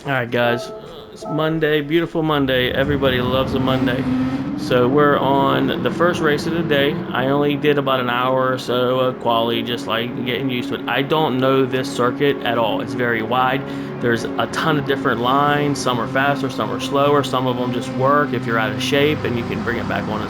Alright guys, it's Monday, beautiful Monday. Everybody loves a Monday. So we're on the first race of the day. I only did about an hour or so of quali, just like getting used to it. I don't know this circuit at all. It's very wide. There's a ton of different lines. Some are faster, some are slower. Some of them just work if you're out of shape and you can bring it back on.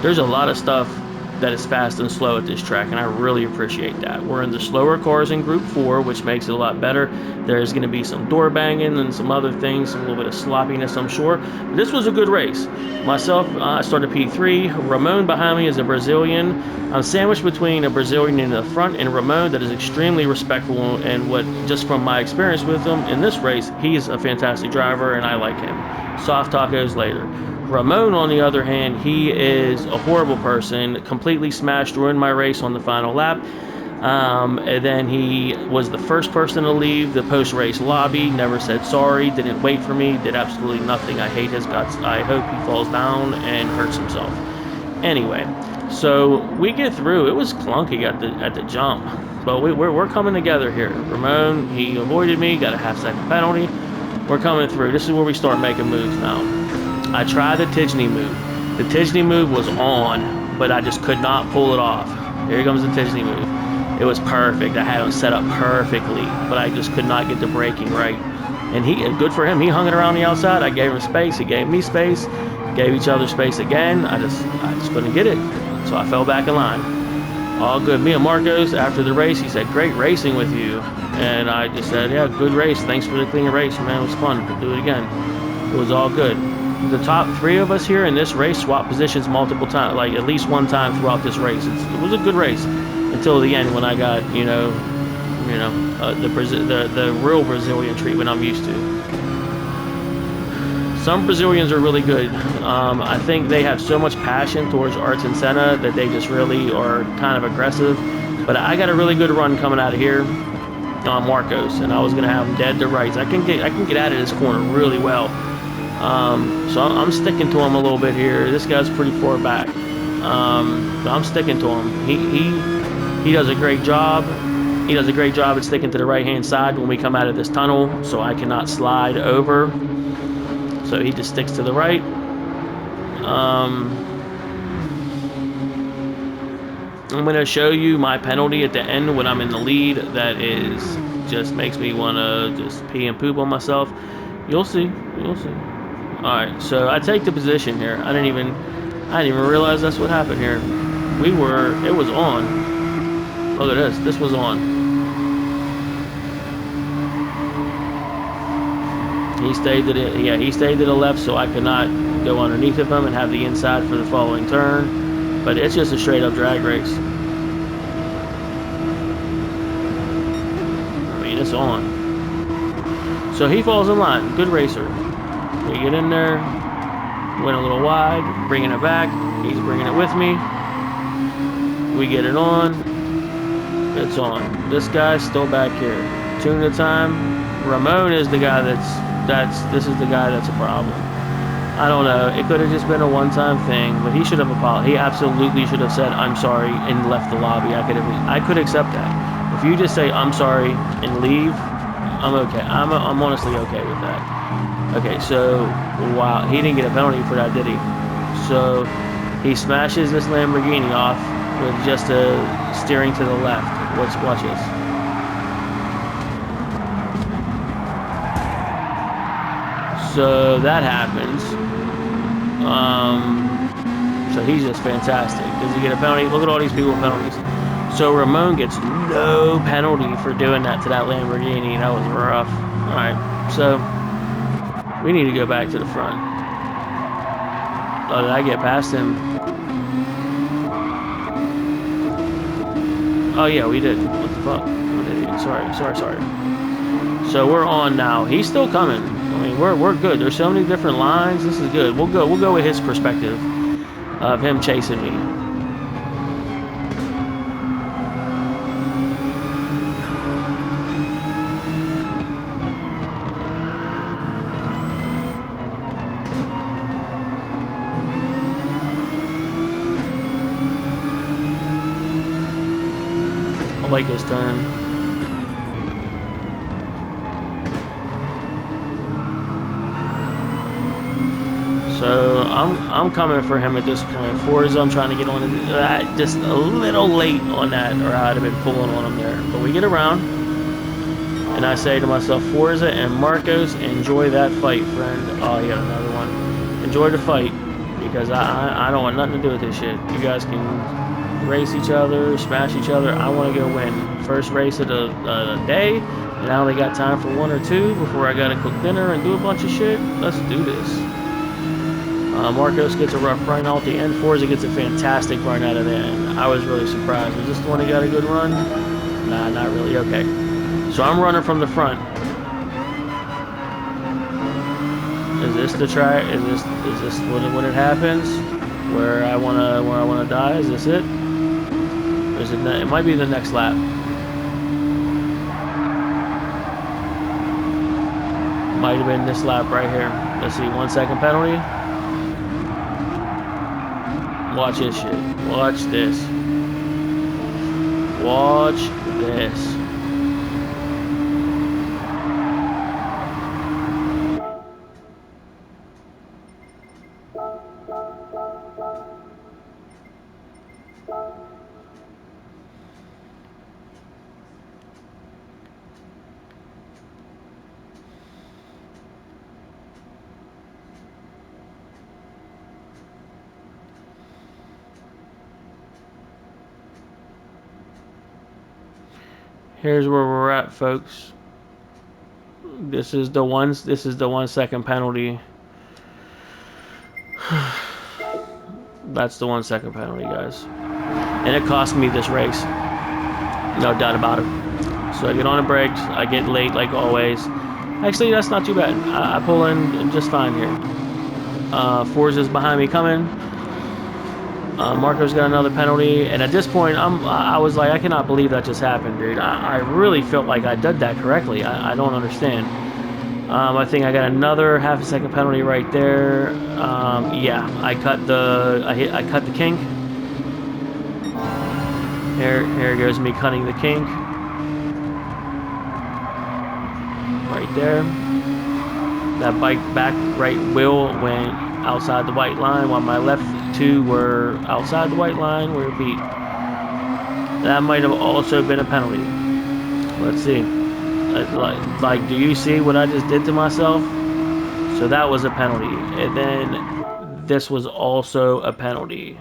There's a lot of stuff that is fast and slow at this track, and I really appreciate that. We're in the slower cars in Group 4, which makes it a lot better. There's going to be some door banging and some other things, a little bit of sloppiness, I'm sure. But this was a good race. Myself, I started P3. Ramon behind me is a Brazilian. I'm sandwiched between a Brazilian in the front and Ramon that is extremely respectful, and what, just from my experience with him in this race, he's a fantastic driver, and I like him. Soft tacos later. Ramon, on the other hand, he is a horrible person, completely smashed, ruined my race on the final lap. And then he was the first person to leave the post-race lobby, never said sorry, didn't wait for me, did absolutely nothing. I hate his guts. I hope he falls down and hurts himself. Anyway, so we get through. It was clunky at the jump, but we're coming together here. Ramon, he avoided me, got a half-second penalty. We're coming through. This is where we start making moves now. I tried the Tidney move. The Tidney move was on, but I just could not pull it off. Here comes the Tidney move. It was perfect. I had him set up perfectly, but I just could not get the braking right. And good for him. He hung it around the outside. I gave him space. He gave me space. Gave each other space again. I just couldn't get it. So I fell back in line. All good. Me and Marcos, after the race, he said, "Great racing with you." And I just said, "Yeah, good race. Thanks for the clean race, man. It was fun. We'll do it again." It was all good. The top three of us here in this race swapped positions multiple times, like at least one time throughout this race. It was a good race until the end when I got, the real Brazilian treatment I'm used to. Some Brazilians are really good. I think they have so much passion towards arts and Senna that they just really are kind of aggressive. But I got a really good run coming out of here on Marcos, and I was gonna have him dead to rights. I can get out of this corner really well. So I'm sticking to him a little bit here. This guy's pretty far back. But I'm sticking to him. He does a great job. He does a great job at sticking to the right-hand side when we come out of this tunnel, so I cannot slide over. So he just sticks to the right. I'm going to show you my penalty at the end when I'm in the lead. That is just makes me want to just pee and poop on myself. You'll see. You'll see. Alright, so I take the position here. I didn't even realize that's what happened here. It was on. Look at this. This was on. He stayed to the left, so I could not go underneath of him and have the inside for the following turn. But it's just a straight up drag race. I mean, it's on. So he falls in line. Good racer. We get in there, went a little wide, bringing it back. He's bringing it with me. We get it on. It's on. This guy's still back here. Tune the time. Ramon is the guy this is the guy that's a problem. I don't know. It could have just been a one-time thing, but he should have apologized. He absolutely should have said, "I'm sorry," and left the lobby. I could accept that. If you just say, "I'm sorry," and leave, I'm okay. I'm honestly okay with that. Okay, so, wow, he didn't get a penalty for that, did he? So, he smashes this Lamborghini off with just a steering to the left. Watch this. So, that happens. So he's just fantastic. Does he get a penalty? Look at all these people with penalties. So, Ramon gets no penalty for doing that to that Lamborghini. That was rough. Alright, so we need to go back to the front. Oh, did I get past him? Oh, yeah, we did. What the fuck? What an idiot. Sorry. So we're on now. He's still coming. I mean, we're good. There's so many different lines. This is good. We'll go with his perspective of him chasing me. I like this turn. So I'm coming for him at this point. Forza, I'm trying to get on it. Just a little late on that, or I'd have been pulling on him there. But we get around, and I say to myself, Forza and Marcos, enjoy that fight, friend. Oh, he got another one. Enjoy the fight, because I don't want nothing to do with this shit. You guys can race each other, smash each other. I want to go win. First race of the day, and I only got time for 1 or 2 before I gotta cook dinner and do a bunch of shit. Let's do this. Marcos gets a rough run out the end. Forza gets a fantastic run out of the end. I was really surprised. Was this the one that got a good run? Nah, not really. Okay. So I'm running from the front. Is this the track? Is this when it happens? Where I wanna die? Is this it? Or is it? It might be the next lap. Might have been this lap right here. Let's see. 1 second penalty. Watch this shit. Watch this. Watch this. Here's where we're at, folks. This is the 1 second penalty. That's the 1 second penalty, guys. And it cost me this race. No doubt about it. So I get on the brakes. I get late like always. Actually, that's not too bad. I pull in just fine here. Forza's behind me coming. Marco's got another penalty, and at this point, I was like, I cannot believe that just happened, dude. I really felt like I did that correctly. I don't understand. I think I got another half a second penalty right there. Yeah, I cut the kink. Here goes me cutting the kink. Right there. That bike back right wheel went outside the white line, while my left 2 were outside the white line. We're beat. That might have also been a penalty. Let's see. Like, do you see what I just did to myself? So that was a penalty, and then this was also a penalty.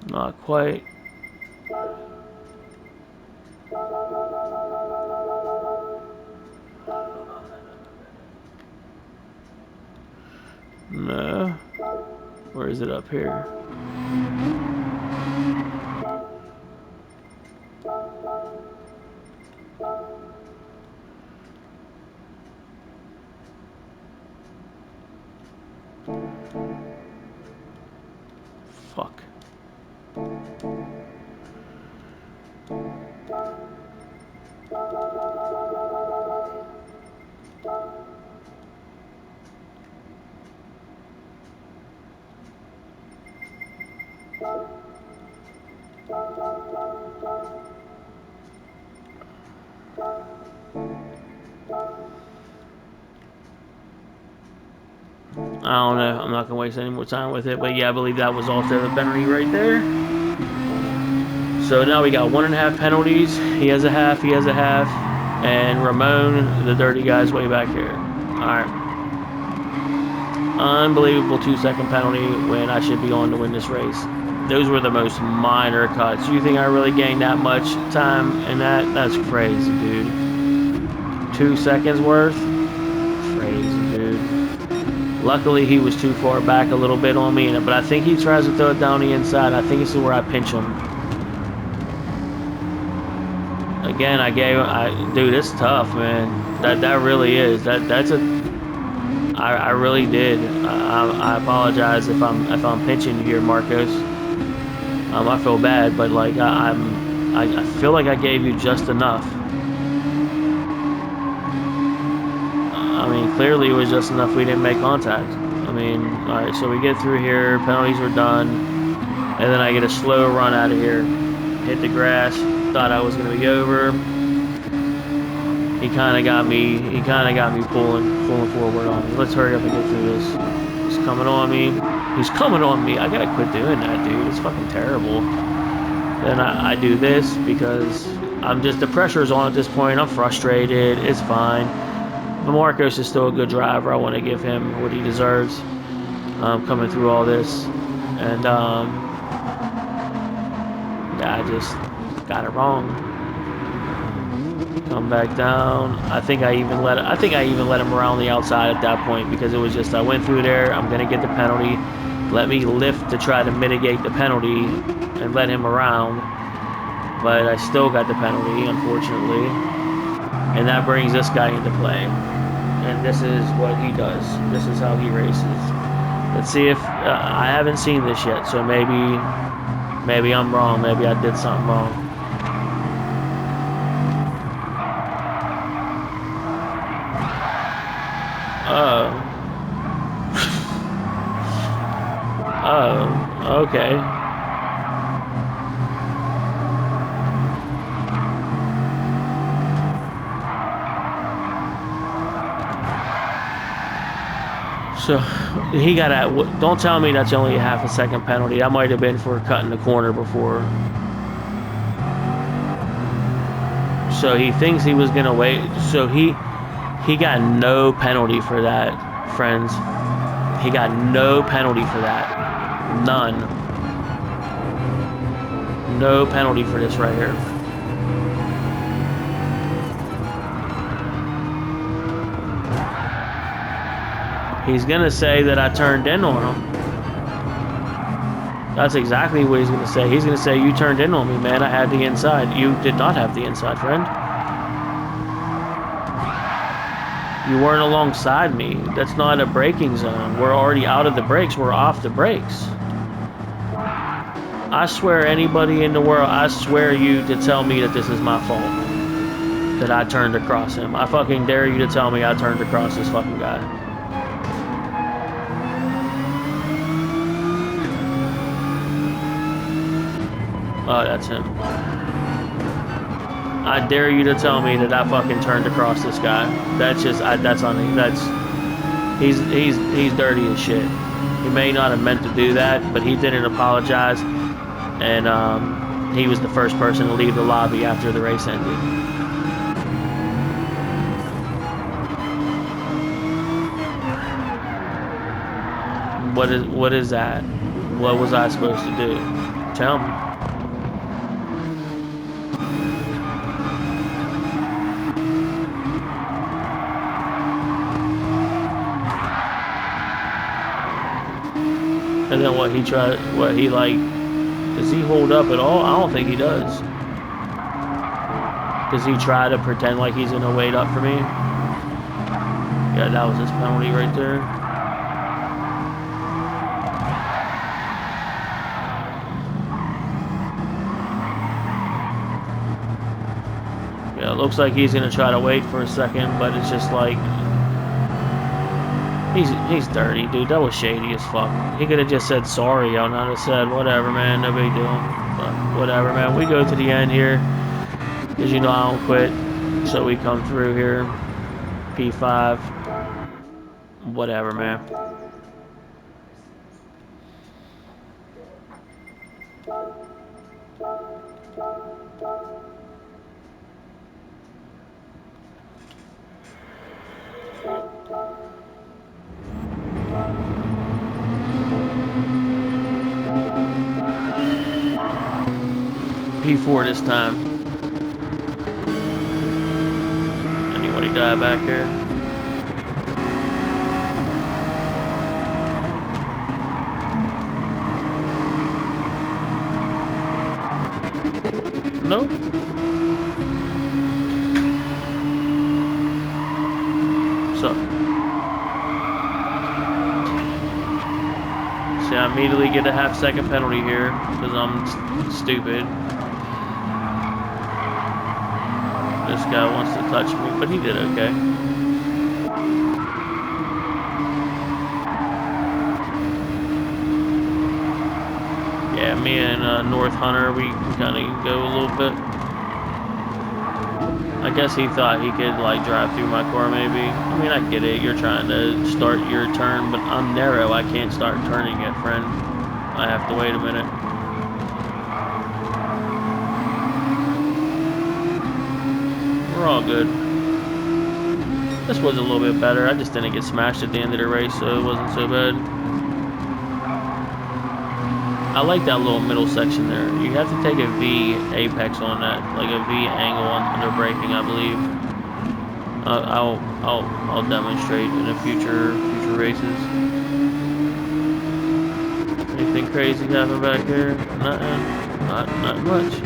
Not quite. No. Where is it up here? Fuck. I don't know. I'm not going to waste any more time with it. But yeah, I believe that was also the penalty right there. So now we got 1.5 penalties. He has a half. He has a half. And Ramon, the dirty guy's way back here. Alright. Unbelievable 2 second penalty when I should be on to win this race. Those were the most minor cuts. You think I really gained that much time in that? That's crazy, dude. 2 seconds worth? Crazy, dude. Luckily, he was too far back a little bit on me, but I think he tries to throw it down the inside. I think this is where I pinch him. Again, dude, it's tough, man. That really is. I really did. I apologize if I'm pinching you here, Marcos. I feel bad, but like I feel like I gave you just enough. I mean, clearly it was just enough we didn't make contact. I mean, all right, so we get through here, penalties were done, and then I get a slow run out of here. Hit the grass, thought I was going to be over. He kind of got me. He kind of got me pulling forward on me. Let's hurry up and get through this. He's coming on me. He's coming on me. I gotta quit doing that, dude. It's fucking terrible. Then I do this because the pressure's on at this point. I'm frustrated. It's fine. But Marcos is still a good driver. I want to give him what he deserves. Coming through all this, and I just got it wrong. Come back down. I think I even let him around the outside at that point because it was just I went through there. I'm gonna get the penalty. Let me lift to try to mitigate the penalty and let him around, but I still got the penalty, unfortunately. And that brings this guy into play. And this is what he does. This is how he races. Let's see if I haven't seen this yet, so maybe I'm wrong. Maybe I did something wrong. Oh, okay. So he got at. Don't tell me that's only a half a second penalty. That might have been for cutting the corner before. So he thinks he was gonna wait. So he got no penalty for that, friends. He got no penalty for that. None. No penalty for this right here. He's gonna say that I turned in on him. That's exactly what he's gonna say. He's gonna say, you turned in on me, man. I had the inside. You did not have the inside, friend. You weren't alongside me. That's not a braking zone. We're already out of the brakes. We're off the brakes. I swear anybody in the world, I swear you to tell me that this is my fault. That I turned across him. I fucking dare you to tell me I turned across this fucking guy. Oh, that's him. I dare you to tell me that I fucking turned across this guy. That's just, he's dirty as shit. He may not have meant to do that, but he didn't apologize, and he was the first person to leave the lobby after the race ended. What is that? What was I supposed to do? Tell me. And then does he hold up at all? I don't think he does. Does he try to pretend like he's gonna wait up for me? Yeah, that was his penalty right there. Yeah, it looks like he's gonna try to wait for a second, but it's just like, He's dirty, dude. That was shady as fuck. He could have just said sorry, y'all, not have said whatever, man. No big deal. But whatever, man. We go to the end here, because you know I don't quit. So we come through here. P5. Whatever, man. P4 this time. Anybody die back here? Nope. So. See, I immediately get a half-second penalty here because I'm stupid. This guy wants to touch me, but he did okay. Yeah, me and North Hunter, we kind of go a little bit. I guess he thought he could like drive through my car maybe. I mean, I get it. You're trying to start your turn, but I'm narrow. I can't start turning yet, friend. I have to wait a minute. We're all good. This was a little bit better. I just didn't get smashed at the end of the race, so it wasn't so bad. I like that little middle section there. You have to take a V apex on that, like a V angle under braking, I believe. I'll demonstrate in the future races. Anything crazy happen back here? Nothing. Not much.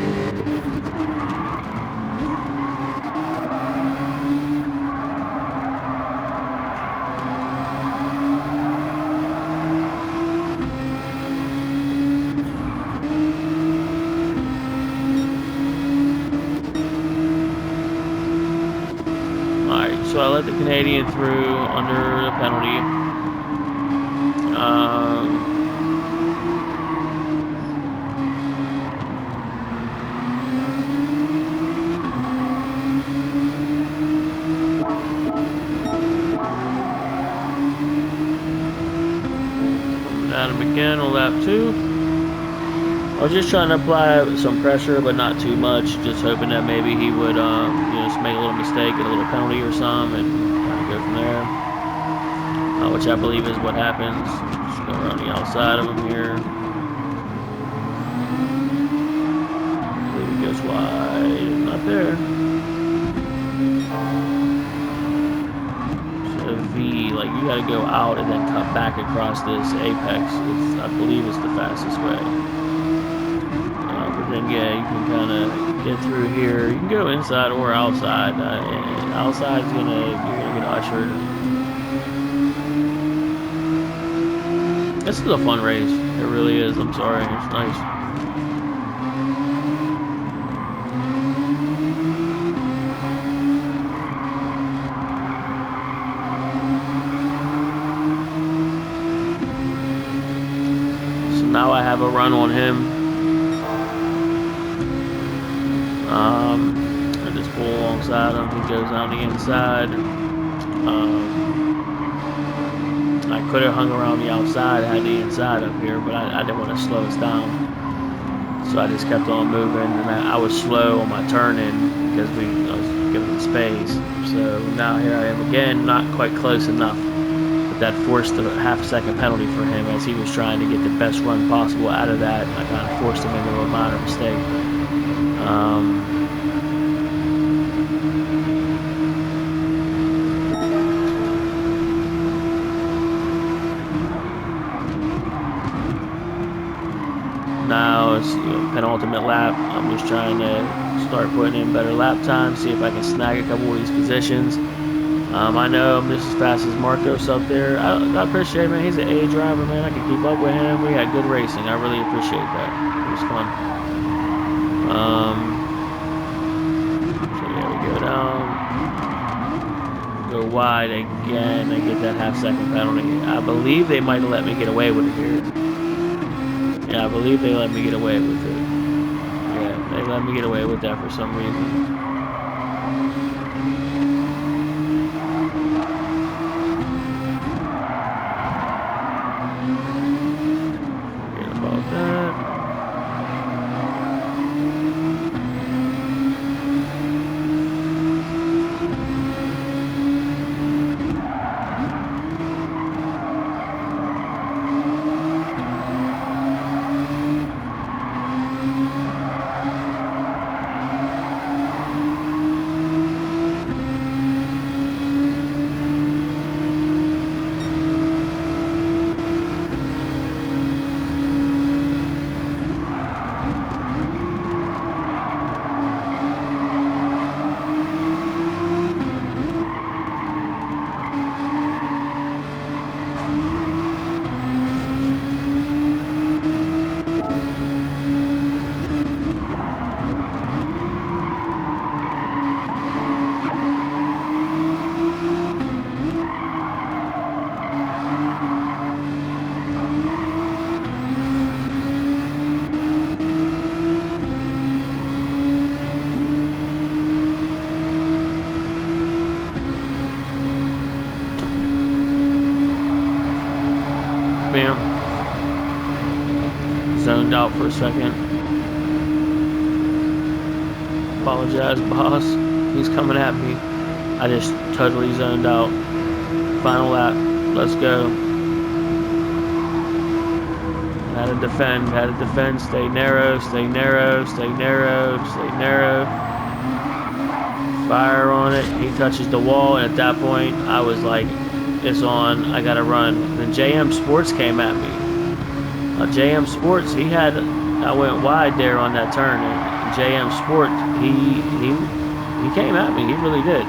So I let the Canadian through under the penalty. At him again on lap 2. I was just trying to apply some pressure, but not too much. Just hoping that maybe he would, just make a little mistake, get a little penalty or something, and kind of go from there. Which I believe is what happens. Just go around the outside of him here. I believe he goes wide. Not there. So V, like you got to go out and then cut back across this apex. I believe it's the fastest way. Then yeah, you can kind of get through here. You can go inside or outside. Outside's you're gonna get ushered. This is a fun race. It really is. I'm sorry. It's nice. So now I have a run on him. I just pull alongside him. He goes on the inside. I could have hung around the outside, had the inside up here, but I didn't want to slow us down. So I just kept on moving, and I was slow on my turn-in because I was giving him space. So now here I am again, not quite close enough. But that forced a half-second penalty for him as he was trying to get the best run possible out of that. I kind of forced him into a minor mistake. Now it's penultimate lap. I'm just trying to start putting in better lap time, see if I can snag a couple of these positions. I know I'm just as fast as Marcos up there. I appreciate it, man. He's an A driver, man. I can keep up with him. We had good racing. I really appreciate that. It was fun. So yeah, we go down, go wide again, and get that half-second penalty. I believe they might have let me get away with it here. Yeah, I believe they let me get away with it. Yeah, they let me get away with that for some reason. Forget about that. out for a second. Apologize, boss. He's coming at me. I just totally zoned out. Final lap. Let's go. Had to defend. Stay narrow, stay narrow, stay narrow, stay narrow. Fire on it. He touches the wall, and at that point, I was like, it's on. I gotta run. And then JM Sports came at me. JM Sports, I went wide there on that turn. And JM Sports, he came at me. He really did.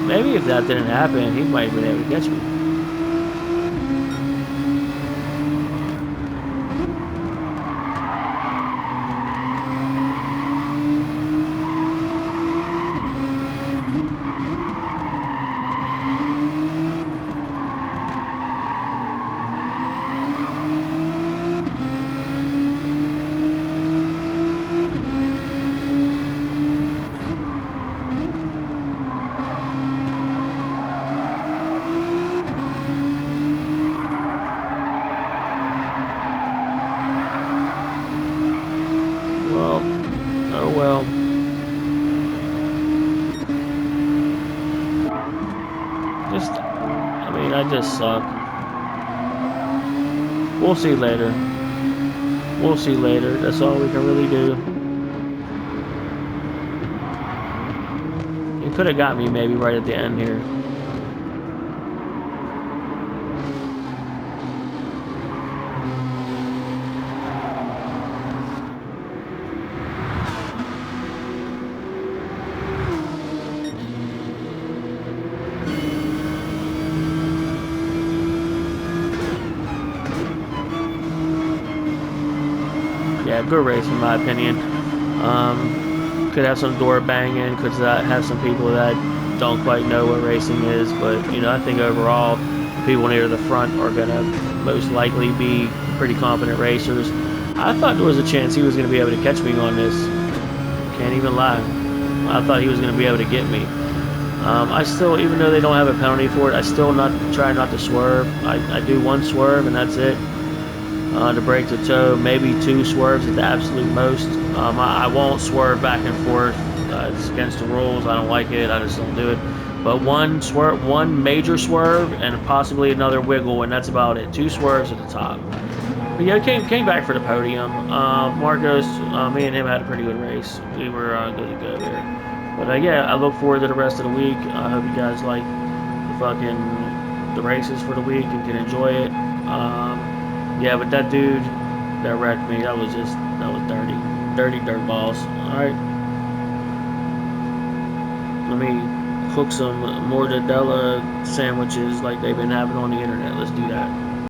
Maybe if that didn't happen, he might have been able to catch me. I just suck. We'll see later. We'll see later. That's all we can really do. He could have got me maybe right at the end here. Yeah, good race in my opinion. Could have some door banging, could have some people that don't quite know what racing is, but you know, I think overall people near the front are gonna most likely be pretty competent racers. I thought there was a chance he was gonna be able to catch me on this. Can't even lie. I thought he was gonna be able to get me. I still, even though they don't have a penalty for it, I still try not to swerve. I do one swerve and that's it. To break the toe, maybe 2 swerves at the absolute most. I won't swerve back and forth. It's against the rules. I don't like it. I just don't do it. But one major swerve, and possibly another wiggle, and that's about it. 2 swerves at the top. But yeah, came back for the podium. Marcos, me and him had a pretty good race. We were good to go there. But yeah, I look forward to the rest of the week. I hope you guys like the races for the week and can enjoy it. Yeah, but that dude that wrecked me, that was dirty dirt balls. Alright. Let me cook some mortadella sandwiches like they've been having on the internet. Let's do that.